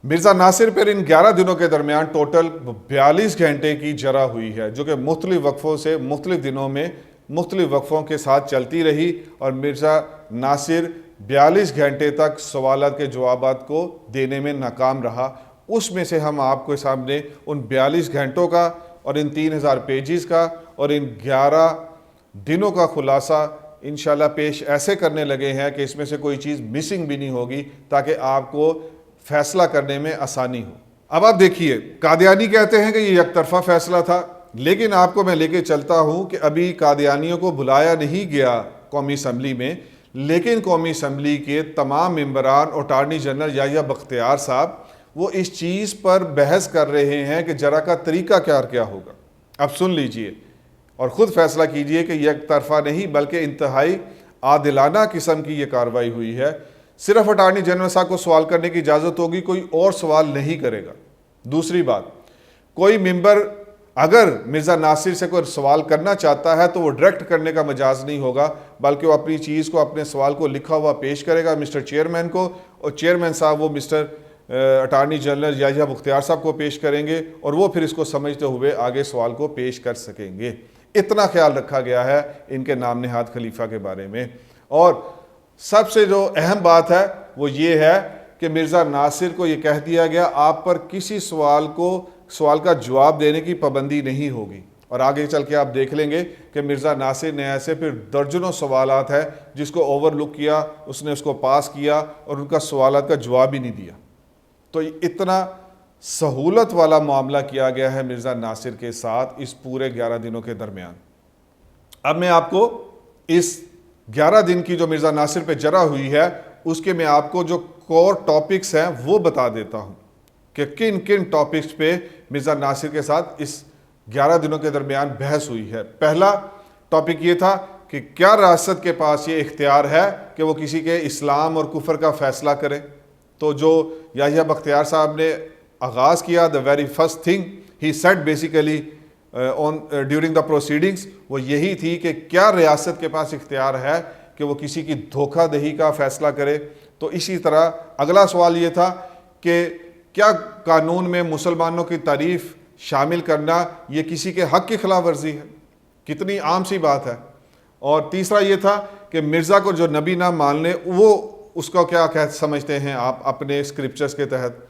مرزا ناصر پر ان 11 دنوں کے درمیان ٹوٹل 42 گھنٹے کی جرح ہوئی ہے، جو کہ مختلف وقفوں سے مختلف دنوں میں مختلف وقفوں کے ساتھ چلتی رہی، اور مرزا ناصر 42 گھنٹے تک سوالات کے جوابات کو دینے میں ناکام رہا۔ اس میں سے ہم آپ کے سامنے ان 42 گھنٹوں کا اور ان 3000 پیجز کا اور ان 11 دنوں کا خلاصہ انشاءاللہ پیش ایسے کرنے لگے ہیں کہ اس میں سے کوئی چیز مسنگ بھی نہیں ہوگی، تاکہ آپ کو فیصلہ کرنے میں آسانی ہو۔ اب آپ دیکھیے، قادیانی کہتے ہیں کہ یہ یک طرفہ فیصلہ تھا، لیکن آپ کو میں لے کے چلتا ہوں کہ ابھی قادیانیوں کو بلایا نہیں گیا قومی اسمبلی میں، لیکن قومی اسمبلی کے تمام ممبران اور اٹارنی جنرل یحییٰ بختیار صاحب وہ اس چیز پر بحث کر رہے ہیں کہ جرح کا طریقہ کیا ہوگا۔ اب سن لیجئے اور خود فیصلہ کیجئے کہ یک طرفہ نہیں بلکہ انتہائی عادلانہ قسم کی یہ کارروائی ہوئی ہے۔ صرف اٹارنی جنرل صاحب کو سوال کرنے کی اجازت ہوگی، کوئی اور سوال نہیں کرے گا۔ دوسری بات، کوئی ممبر اگر مرزا ناصر سے کوئی سوال کرنا چاہتا ہے تو وہ ڈائریکٹ کرنے کا مجاز نہیں ہوگا، بلکہ وہ اپنی چیز کو، اپنے سوال کو لکھا ہوا پیش کرے گا مسٹر چیئرمین کو، اور چیئرمین صاحب وہ مسٹر اٹارنی جنرل یحییٰ بختیار صاحب کو پیش کریں گے، اور وہ پھر اس کو سمجھتے ہوئے آگے سوال کو پیش کر سکیں گے۔ اتنا خیال رکھا گیا ہے ان کے نام نہاد خلیفہ کے بارے میں۔ اور سب سے جو اہم بات ہے وہ یہ ہے کہ مرزا ناصر کو یہ کہہ دیا گیا آپ پر کسی سوال کا جواب دینے کی پابندی نہیں ہوگی، اور آگے چل کے آپ دیکھ لیں گے کہ مرزا ناصر نے ایسے پھر درجنوں سوالات ہیں جس کو اوور لک کیا، اس نے اس کو پاس کیا اور ان کا سوالات کا جواب ہی نہیں دیا۔ تو اتنا سہولت والا معاملہ کیا گیا ہے مرزا ناصر کے ساتھ اس پورے 11 دنوں کے درمیان۔ اب میں آپ کو اس 11 دن کی جو مرزا ناصر پہ جرح ہوئی ہے اس کے میں آپ کو جو کور ٹاپکس ہیں وہ بتا دیتا ہوں کہ کن کن ٹاپکس پہ مرزا ناصر کے ساتھ اس 11 دنوں کے درمیان بحث ہوئی ہے۔ پہلا ٹاپک یہ تھا کہ کیا ریاست کے پاس یہ اختیار ہے کہ وہ کسی کے اسلام اور کفر کا فیصلہ کرے؟ تو جو یحییٰ بختیار صاحب نے آغاز کیا، the very first thing he said basically during the proceedings، وہ یہی تھی کہ کیا ریاست کے پاس اختیار ہے کہ وہ کسی کی دھوکہ دہی کا فیصلہ کرے۔ تو اسی طرح اگلا سوال یہ تھا کہ کیا قانون میں مسلمانوں کی تعریف شامل کرنا یہ کسی کے حق کی خلاف ورزی ہے؟ کتنی عام سی بات ہے۔ اور تیسرا یہ تھا کہ مرزا کو جو نبی نہ مان لے وہ اس کو کیا سمجھتے ہیں آپ اپنے اسکرپچرز کے تحت؟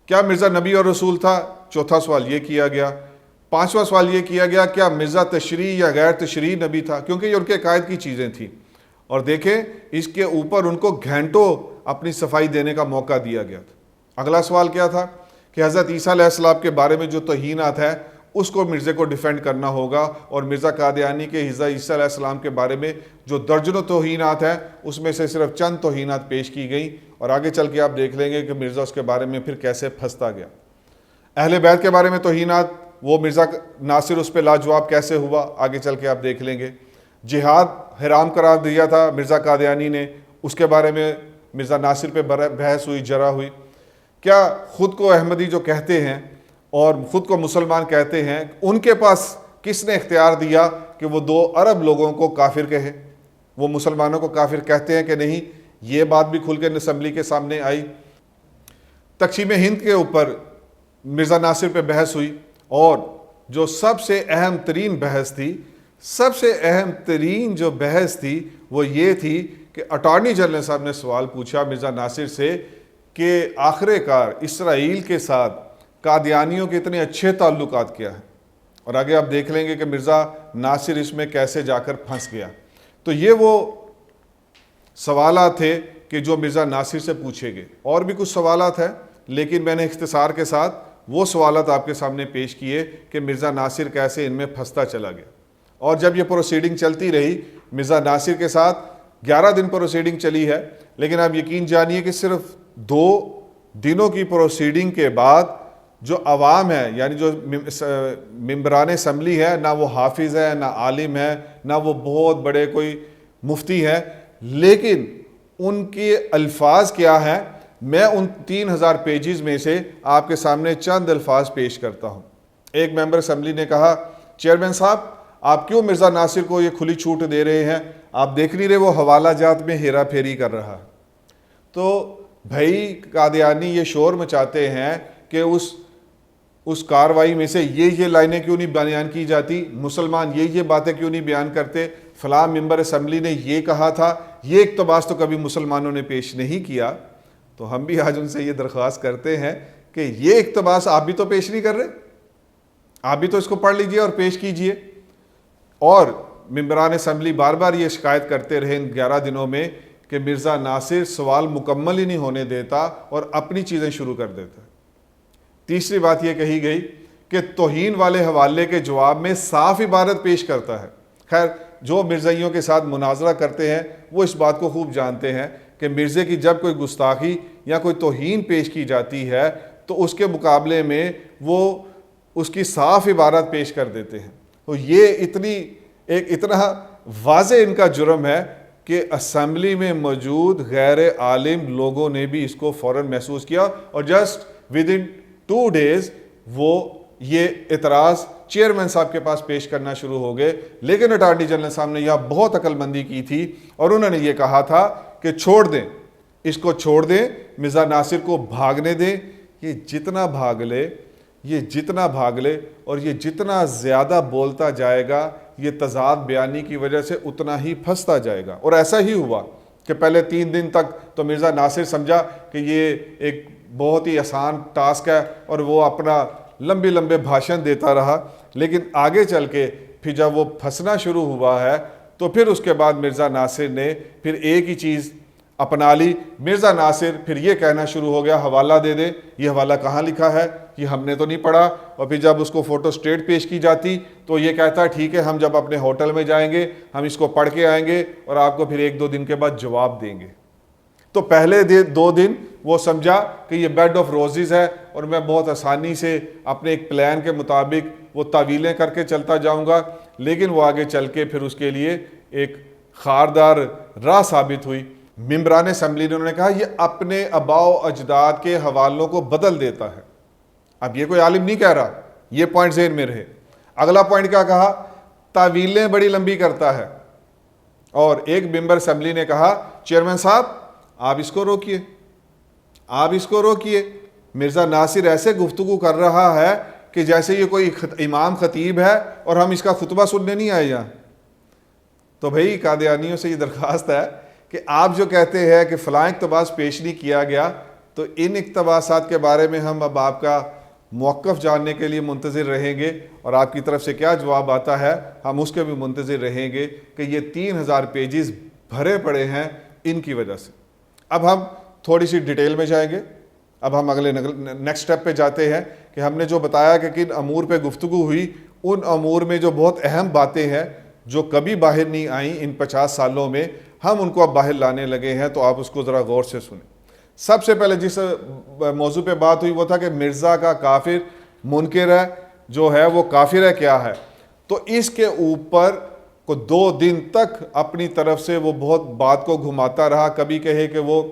کیا مرزا نبی اور رسول تھا؟ چوتھا سوال یہ کیا گیا۔ پانچواں سوال یہ کیا گیا کیا مرزا تشریع یا غیر تشریع نبی تھا؟ کیونکہ یہ ان کے عقائد کی چیزیں تھیں، اور دیکھیں اس کے اوپر ان کو گھنٹوں اپنی صفائی دینے کا موقع دیا گیا تھا۔ اگلا سوال کیا تھا کہ حضرت عیسیٰ علیہ السلام کے بارے میں جو توہینات ہے اس کو مرزا کو ڈیفینڈ کرنا ہوگا، اور مرزا قادیانی کے حضرت عیسیٰ علیہ السلام کے بارے میں جو درجنوں توہینات ہیں اس میں سے صرف چند توہینات پیش کی گئیں، اور آگے چل کے آپ دیکھ لیں گے کہ مرزا اس کے بارے میں پھر کیسے پھنستا گیا۔ اہل بیت کے بارے میں توہینات، وہ مرزا ناصر اس پہ لاجواب کیسے ہوا، آگے چل کے آپ دیکھ لیں گے۔ جہاد حرام قرار دیا تھا مرزا قادیانی نے، اس کے بارے میں مرزا ناصر پہ بحث ہوئی، جرح ہوئی۔ کیا خود کو احمدی جو کہتے ہیں اور خود کو مسلمان کہتے ہیں، ان کے پاس کس نے اختیار دیا کہ وہ 2 ارب لوگوں کو کافر کہے؟ وہ مسلمانوں کو کافر کہتے ہیں کہ نہیں؟ یہ بات بھی کھل کے اسمبلی کے سامنے آئی۔ تقسیم ہند کے اوپر مرزا ناصر پہ بحث ہوئی، اور جو سب سے اہم ترین بحث تھی، سب سے اہم ترین جو بحث تھی وہ یہ تھی کہ اٹارنی جنرل صاحب نے سوال پوچھا مرزا ناصر سے کہ آخر کار اسرائیل کے ساتھ قادیانیوں کے اتنے اچھے تعلقات کیا ہیں، اور آگے آپ دیکھ لیں گے کہ مرزا ناصر اس میں کیسے جا کر پھنس گیا۔ تو یہ وہ سوالات تھے کہ جو مرزا ناصر سے پوچھے گئے، اور بھی کچھ سوالات ہیں لیکن میں نے اختصار کے ساتھ وہ سوالات آپ کے سامنے پیش کیے کہ مرزا ناصر کیسے ان میں پھنستا چلا گیا۔ اور جب یہ پروسیڈنگ چلتی رہی، مرزا ناصر کے ساتھ 11 دن پروسیڈنگ چلی ہے، لیکن آپ یقین جانیے کہ صرف 2 دنوں کی پروسیڈنگ کے بعد جو عوام ہے، یعنی جو ممبران اسمبلی ہے، نہ وہ حافظ ہے، نہ عالم ہے، نہ وہ بہت بڑے کوئی مفتی ہے، لیکن ان کے الفاظ کیا ہیں، میں ان 3000 پیجز میں سے آپ کے سامنے چند الفاظ پیش کرتا ہوں۔ ایک ممبر اسمبلی نے کہا، چیئرمین صاحب آپ کیوں مرزا ناصر کو یہ کھلی چھوٹ دے رہے ہیں؟ آپ دیکھ نہیں رہے وہ حوالہ جات میں ہیرا پھیری کر رہا ہے۔ تو بھائی قادیانی یہ شور مچاتے ہیں کہ اس کاروائی میں سے یہ لائنیں کیوں نہیں بیان کی جاتی, مسلمان یہ باتیں کیوں نہیں بیان کرتے, فلاں ممبر اسمبلی نے یہ کہا تھا, یہ اقتباس تو کبھی مسلمانوں نے پیش نہیں کیا. تو ہم بھی آج ان سے یہ درخواست کرتے ہیں کہ یہ اقتباس آپ بھی تو پیش نہیں کر رہے, آپ بھی تو اس کو پڑھ لیجئے اور پیش کیجئے. اور ممبران اسمبلی بار بار یہ شکایت کرتے رہے ان 11 دنوں میں کہ مرزا ناصر سوال مکمل ہی نہیں ہونے دیتا اور اپنی چیزیں شروع کر دیتا. تیسری بات یہ کہی گئی کہ توہین والے حوالے کے جواب میں صاف عبارت پیش کرتا ہے. خیر, جو مرزائیوں کے ساتھ مناظرہ کرتے ہیں وہ اس بات کو خوب جانتے ہیں کہ مرزے کی جب کوئی گستاخی یا کوئی توہین پیش کی جاتی ہے تو اس کے مقابلے میں وہ اس کی صاف عبارت پیش کر دیتے ہیں. تو یہ اتنا واضح ان کا جرم ہے کہ اسمبلی میں موجود غیر عالم لوگوں نے بھی اس کو فوراً محسوس کیا اور جسٹ ود ان 2 days وہ یہ اعتراض چیئرمین صاحب کے پاس پیش کرنا شروع ہو گئے. لیکن اٹارنی جنرل صاحب نے یہاں بہت عقل مندی کی تھی اور انہوں نے یہ کہا تھا کہ چھوڑ دیں, اس کو چھوڑ دیں, مرزا ناصر کو بھاگنے دیں. یہ جتنا بھاگ لے اور یہ جتنا زیادہ بولتا جائے گا یہ تضاد بیانی کی وجہ سے اتنا ہی پھنستا جائے گا. اور ایسا ہی ہوا کہ پہلے 3 دن تک تو مرزا ناصر سمجھا کہ یہ ایک بہت ہی آسان ٹاسک ہے اور وہ اپنا لمبے بھاشن دیتا رہا. لیکن آگے چل کے پھر جب وہ پھنسنا شروع ہوا ہے تو پھر اس کے بعد مرزا ناصر نے پھر ایک ہی چیز اپنا لی. مرزا ناصر پھر یہ کہنا شروع ہو گیا حوالہ دے دے, یہ حوالہ کہاں لکھا ہے, یہ ہم نے تو نہیں پڑھا. اور پھر جب اس کو فوٹو سٹیٹ پیش کی جاتی تو یہ کہتا ہے ٹھیک ہے ہم جب اپنے ہوٹل میں جائیں گے ہم اس کو پڑھ کے آئیں گے اور آپ کو پھر 1-2 دن کے بعد جواب دیں گے. تو پہلے 2 دن وہ سمجھا کہ یہ بیڈ آف روزز ہے اور میں بہت آسانی سے اپنے ایک پلان کے مطابق وہ تعویلیں کر کے چلتا جاؤں گا. لیکن وہ آگے چل کے پھر اس کے لیے ایک خاردار راہ ثابت ہوئی. ممبران اسمبلی نے انہوں نے کہا یہ اپنے آباء و اجداد کے حوالوں کو بدل دیتا ہے. اب یہ کوئی عالم نہیں کہہ رہا, یہ پوائنٹ ذہن میں رہے. اگلا پوائنٹ کیا کہا, تعویلیں بڑی لمبی کرتا ہے. اور ایک ممبر اسمبلی نے کہا چیئرمین صاحب آپ اس کو روکیے, مرزا ناصر ایسے گفتگو کر رہا ہے کہ جیسے یہ کوئی امام خطیب ہے اور ہم اس کا خطبہ سننے نہیں آئے یہاں. تو بھئی قادیانیوں سے یہ درخواست ہے کہ آپ جو کہتے ہیں کہ فلاں اقتباس پیش نہیں کیا گیا تو ان اقتباسات کے بارے میں ہم اب آپ کا موقف جاننے کے لیے منتظر رہیں گے اور آپ کی طرف سے کیا جواب آتا ہے ہم اس کے بھی منتظر رہیں گے کہ یہ 3000 پیجز بھرے پڑے ہیں ان کی وجہ سے. اب ہم تھوڑی سی ڈیٹیل میں جائیں گے. اب ہم اگلے نیکسٹ سٹیپ پہ جاتے ہیں کہ ہم نے جو بتایا کہ کن امور پہ گفتگو ہوئی, ان امور میں جو بہت اہم باتیں ہیں جو کبھی باہر نہیں آئیں ان 50 سالوں میں, ہم ان کو اب باہر لانے لگے ہیں. تو آپ اس کو ذرا غور سے سنیں. سب سے پہلے جس موضوع پہ بات ہوئی وہ تھا کہ مرزا کا کافر منکر ہے, جو ہے وہ کافر ہے کیا ہے. تو اس کے اوپر کو 2 دن تک اپنی طرف سے وہ بہت بات کو گھماتا رہا. کبھی کہے کہ وہ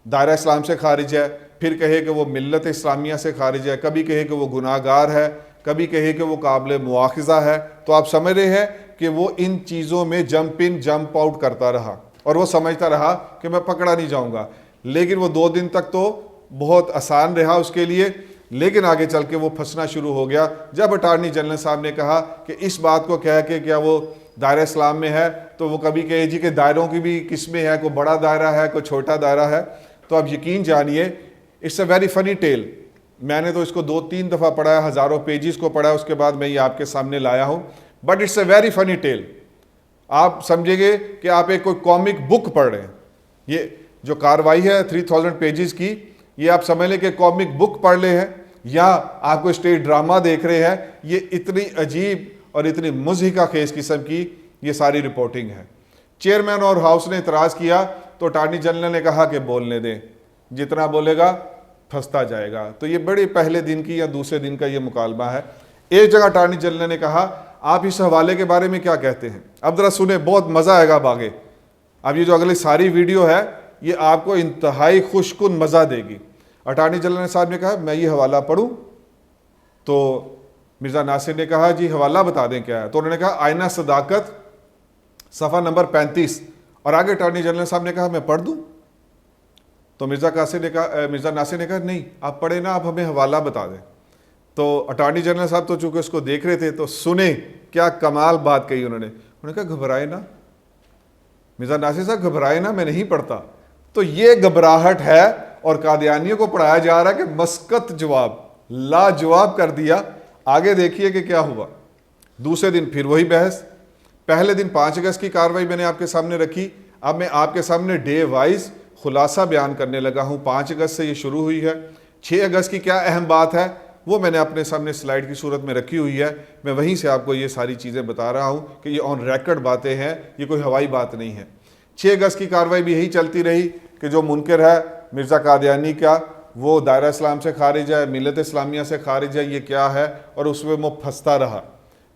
دائرہ اسلام سے خارج ہے, پھر کہے کہ وہ ملت اسلامیہ سے خارج ہے, کبھی کہے کہ وہ گناہ گار ہے, کبھی کہے کہ وہ قابل مواخذہ ہے. تو آپ سمجھ رہے ہیں کہ وہ ان چیزوں میں جمپ ان جمپ آؤٹ کرتا رہا اور وہ سمجھتا رہا کہ میں پکڑا نہیں جاؤں گا. لیکن وہ 2 دن تک تو بہت آسان رہا اس کے لیے, لیکن آگے چل کے وہ پھنسنا شروع ہو گیا. جب اٹارنی جنرل صاحب نے کہا کہ اس بات کو کہہ کے کیا وہ دائرہ اسلام میں ہے, تو وہ کبھی کہے جی کہ دائروں کی بھی قسمیں ہیں, کوئی بڑا دائرہ ہے کوئی چھوٹا دائرہ ہے. تو اب یقین جانیے it's a very funny tale. میں نے تو اس کو 2-3 دفعہ پڑھا ہے, ہزاروں پیجز کو پڑھا ہے, اس کے بعد میں یہ آپ کے سامنے لایا ہوں. But it's a very funny tale. آپ سمجھیں گے کہ آپ ایک کوئی کامک بک پڑھ رہے ہیں. یہ جو کاروائی ہے 3000 پیجز کی, یہ آپ سمجھ لیں کہ کامک بک پڑھ لے ہیں یا آپ کو اسٹیج ڈرامہ دیکھ رہے ہیں. یہ اتنی عجیب اور اتنی مضحکہ خیز قسم کی یہ ساری رپورٹنگ ہے. چیئرمین اور ہاؤس نے اعتراض کیا تو اٹارنی جنرل نے کہا کہ بولنے دیں, جتنا بولے گا پھنستا جائے گا. تو یہ بڑے پہلے دن کی یا دوسرے دن کا یہ مکالمہ ہے. ایک جگہ اٹارنی جنرل نے کہا آپ اس حوالے کے بارے میں کیا کہتے ہیں. اب ذرا سنیں, بہت مزہ آئے گا اب آگے. اب یہ جو اگلی ساری ویڈیو ہے یہ آپ کو انتہائی خوش کن مزہ دے گی. اٹارنی جنرل صاحب نے کہا میں یہ حوالہ پڑھوں, تو مرزا ناصر نے کہا جی حوالہ بتا دیں کیا ہے. تو انہوں نے کہا آئینہ صداقت صفحہ نمبر 35, اور آگے اٹارنی جنرل صاحب نے کہا میں پڑھ دوں. تو مرزا ناصر نے کہا نہیں آپ پڑھیں نا، آپ ہمیں حوالہ بتا دیں. تو اٹارنی جنرل صاحب تو چونکہ اس کو دیکھ رہے تھے تو سنیں کیا کمال بات کہی انہوں نے کہا گھبرائے نا مرزا ناصر صاحب، گھبرائے نا، میں نہیں پڑھتا. تو یہ گھبراہٹ ہے اور قادیانیوں کو پڑھایا جا رہا ہے کہ مسکت جواب، لاجواب کر دیا. آگے دیکھیے کہ کیا ہوا. دوسرے دن پھر وہی بحث. پہلے دن 5 اگست کی کارروائی میں نے آپ کے سامنے رکھی. اب میں آپ کے سامنے ڈے وائز خلاصہ بیان کرنے لگا ہوں. 5 اگست سے یہ شروع ہوئی ہے. 6 اگست کی کیا اہم بات ہے وہ میں نے اپنے سامنے سلائیڈ کی صورت میں رکھی ہوئی ہے. میں وہیں سے آپ کو یہ ساری چیزیں بتا رہا ہوں کہ یہ آن ریکارڈ باتیں ہیں، یہ کوئی ہوائی بات نہیں ہے. 6 اگست کی کارروائی بھی یہی چلتی رہی کہ جو منکر ہے مرزا قادیانی کا، وہ دائرہ اسلام سے خارج ہے، ملت اسلامیہ سے خارج ہے، یہ کیا ہے، اور اس میں وہ پھنستا رہا.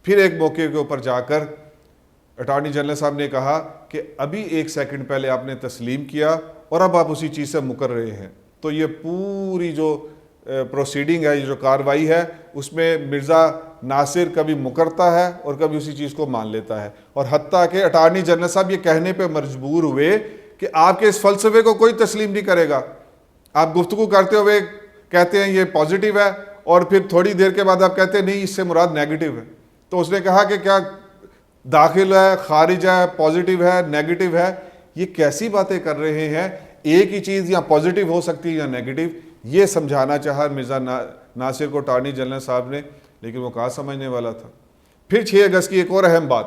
پھر ایک موقع کے اوپر جا کر اٹارنی جنرل صاحب نے کہا کہ ابھی 1 سیکنڈ پہلے آپ نے تسلیم کیا اور اب آپ اسی چیز سے مکر رہے ہیں. تو یہ پوری جو پروسیڈنگ ہے، یہ جو کاروائی ہے، اس میں مرزا ناصر کبھی مکرتا ہے اور کبھی اسی چیز کو مان لیتا ہے. اور حتیٰ کہ اٹارنی جنرل صاحب یہ کہنے پہ مجبور ہوئے کہ آپ کے اس فلسفے کو کوئی تسلیم نہیں کرے گا. آپ گفتگو کرتے ہوئے کہتے ہیں یہ پازیٹیو ہے اور پھر تھوڑی دیر کے بعد آپ کہتے ہیں نہیں اس سے مراد نیگیٹو ہے. تو اس نے کہا کہ کیا داخل ہے، خارج ہے، پازیٹیو ہے، نیگیٹو ہے، یہ کیسی باتیں کر رہے ہیں؟ ایک ہی چیز یا پازیٹیو ہو سکتی ہے یا نیگیٹو. یہ سمجھانا چاہا مرزا ناصر کو اٹارنی جنرل صاحب نے، لیکن وہ کہاں سمجھنے والا تھا. پھر 6 اگست کی ایک اور اہم بات